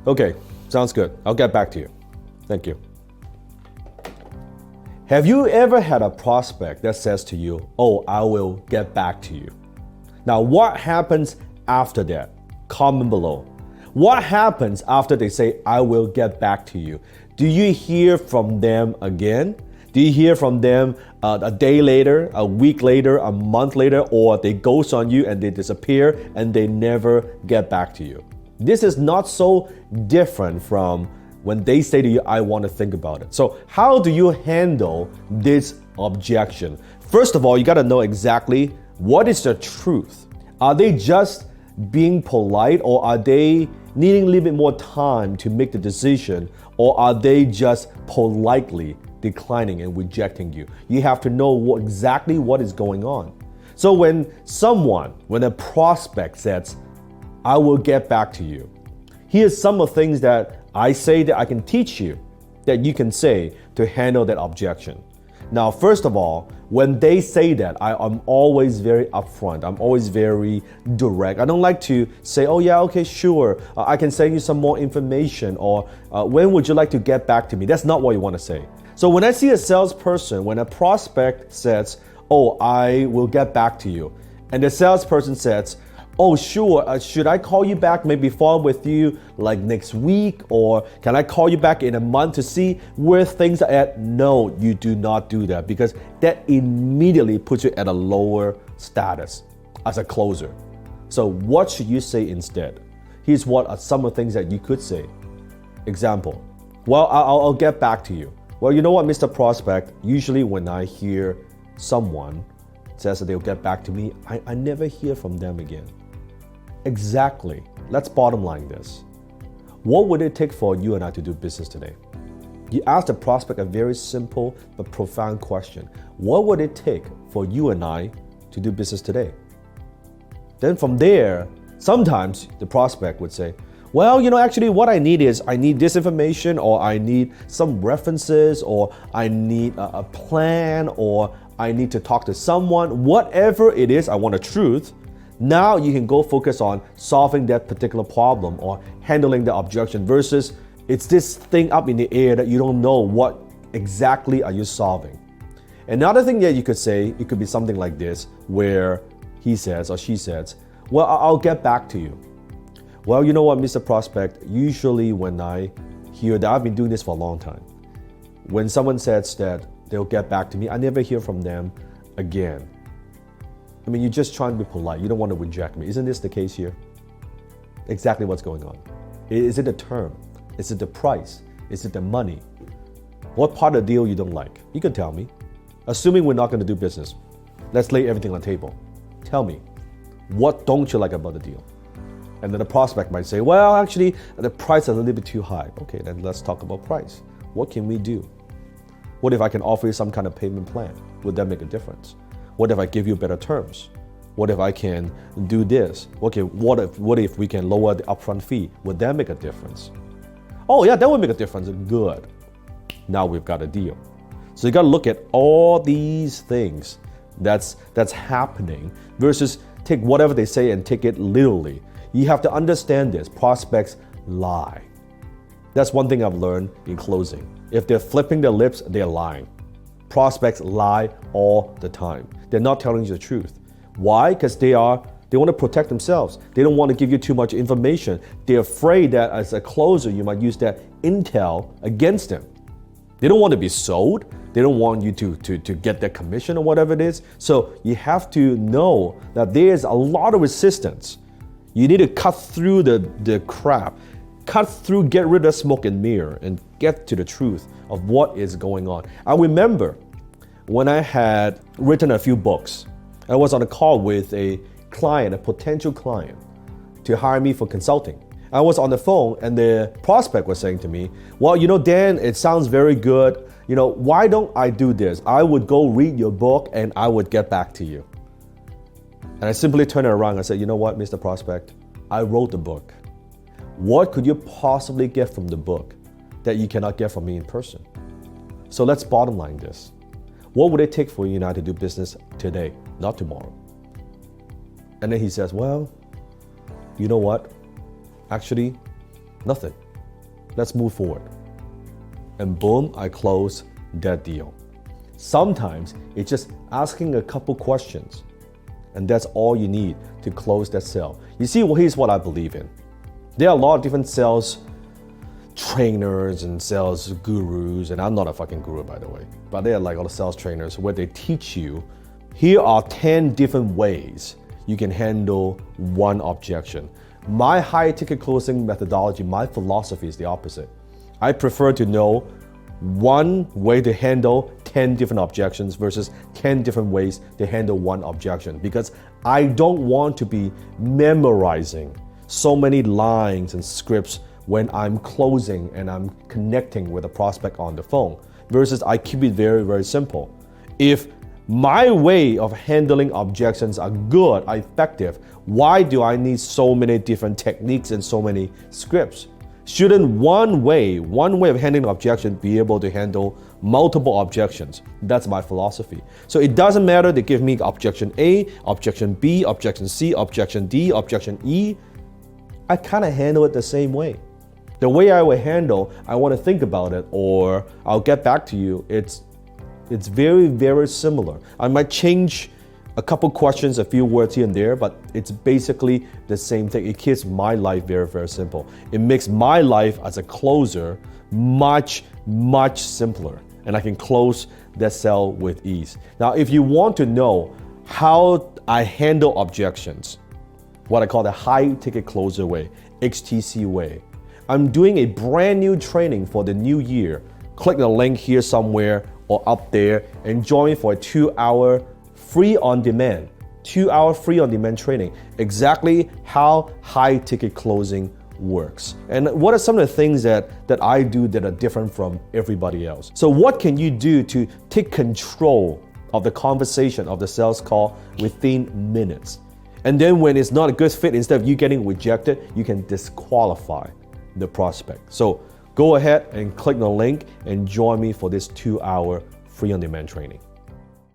Okay, sounds good. I'll get back to you. Thank you. Have you ever had a prospect that says to you, oh, I will get back to you? Now, what happens after that? Comment below. What happens after they say, I will get back to you? Do you hear from them again? Do you hear from them a day later, a week later, a month later, or they ghost on you and they disappear and they never get back to you? This is not so different from when they say to you, I want to think about it. So how do you handle this objection? First of all, you got to know exactly what is the truth. Are they just being polite, or are they needing a little bit more time to make the decision, or are they just politely declining and rejecting you? You have to know exactly what is going on. So when a prospect says, I will get back to you, here's some of the things that I say that I can teach you that you can say to handle that objection. Now, first of all, when they say that, I'm always very upfront. I'm always very direct. I don't like to say, oh yeah, okay, sure. I can send you some more information, or when would you like to get back to me? That's not what you want to say. So when I see a salesperson, when a prospect says, oh, I will get back to you, and the salesperson says, oh, sure, should I call you back, maybe follow up with you like next week, or can I call you back in a month to see where things are at? No, you do not do that, because that immediately puts you at a lower status as a closer. So what should you say instead? Here's what are some of the things that you could say. Example, well, I'll get back to you. Well, you know what, Mr. Prospect, usually when I hear someone says that they'll get back to me, I never hear from them again. Exactly. Let's bottom line this. What would it take for you and I to do business today? You ask the prospect a very simple but profound question. What would it take for you and I to do business today? Then from there, sometimes the prospect would say, well, actually what I need is I need this information, or I need some references, or I need a plan, or I need to talk to someone. Whatever it is, I want a truth. Now you can go focus on solving that particular problem or handling the objection, versus it's this thing up in the air that you don't know what exactly are you solving. Another thing that you could say, it could be something like this, where he says or she says, well, I'll get back to you. Well, you know what, Mr. Prospect, usually when I hear that, I've been doing this for a long time. When someone says that they'll get back to me, I never hear from them again. I mean, you're just trying to be polite. You don't want to reject me. Isn't this the case here? Exactly what's going on. Is it the term? Is it the price? Is it the money? What part of the deal you don't like? You can tell me. Assuming we're not going to do business, let's lay everything on the table. Tell me, what don't you like about the deal? And then the prospect might say, well, actually, the price is a little bit too high. Okay, then let's talk about price. What can we do? What if I can offer you some kind of payment plan? Would that make a difference? What if I give you better terms? What if I can do this? Okay, what if we can lower the upfront fee? Would that make a difference? Oh yeah, that would make a difference. Good. Now we've got a deal. So you got to look at all these things that's happening, versus take whatever they say and take it literally. You have to understand this. Prospects lie. That's one thing I've learned in closing. If they're flipping their lips, they're lying. Prospects lie all the time. They're not telling you the truth. Why? Because they want to protect themselves. They don't want to give you too much information. They're afraid that as a closer, you might use that intel against them. They don't want to be sold. They don't want you to get their commission or whatever it is. So you have to know that there's a lot of resistance. You need to cut through the crap. Cut through, get rid of smoke and mirror, and get to the truth of what is going on. I remember when I had written a few books, I was on a call with a client, a potential client, to hire me for consulting. I was on the phone and the prospect was saying to me, well, Dan, it sounds very good. Why don't I do this? I would go read your book and I would get back to you. And I simply turned it around and said, you know what, Mr. Prospect, I wrote the book. What could you possibly get from the book that you cannot get from me in person? So let's bottom line this. What would it take for you and I to do business today, not tomorrow? And then he says, well, you know what? Actually, nothing. let's move forward. And boom, I close that deal. Sometimes it's just asking a couple questions, and that's all you need to close that sale. You see, well, here's what I believe in. There are a lot of different sales trainers and sales gurus, and I'm not a fucking guru, by the way, but they are like all the sales trainers where they teach you, here are 10 different ways you can handle one objection. My high ticket closing methodology, my philosophy is the opposite. I prefer to know one way to handle 10 different objections versus 10 different ways to handle one objection, because I don't want to be memorizing so many lines and scripts when I'm closing and I'm connecting with a prospect on the phone, versus I keep it very, very simple. If my way of handling objections are good, are effective, why do I need so many different techniques and so many scripts? Shouldn't one way of handling objection be able to handle multiple objections? That's my philosophy. So it doesn't matter to give me objection A, objection B, objection C, objection D, objection E. I kind of handle it the same way. The way I would handle, I want to think about it, or I'll get back to you, it's very, very similar. I might change a couple questions, a few words here and there, but it's basically the same thing. It keeps my life very, very simple. It makes my life as a closer much, much simpler, and I can close that sale with ease. Now, if you want to know how I handle objections, what I call the high ticket closer way, HTC way, I'm doing a brand new training for the new year. Click the link here somewhere or up there and join me for a 2-hour free on demand training. Exactly how high ticket closing works. And what are some of the things that I do that are different from everybody else? So what can you do to take control of the conversation, of the sales call within minutes? And then when it's not a good fit, instead of you getting rejected, you can disqualify the prospect. So go ahead and click the link and join me for this 2-hour free on demand training.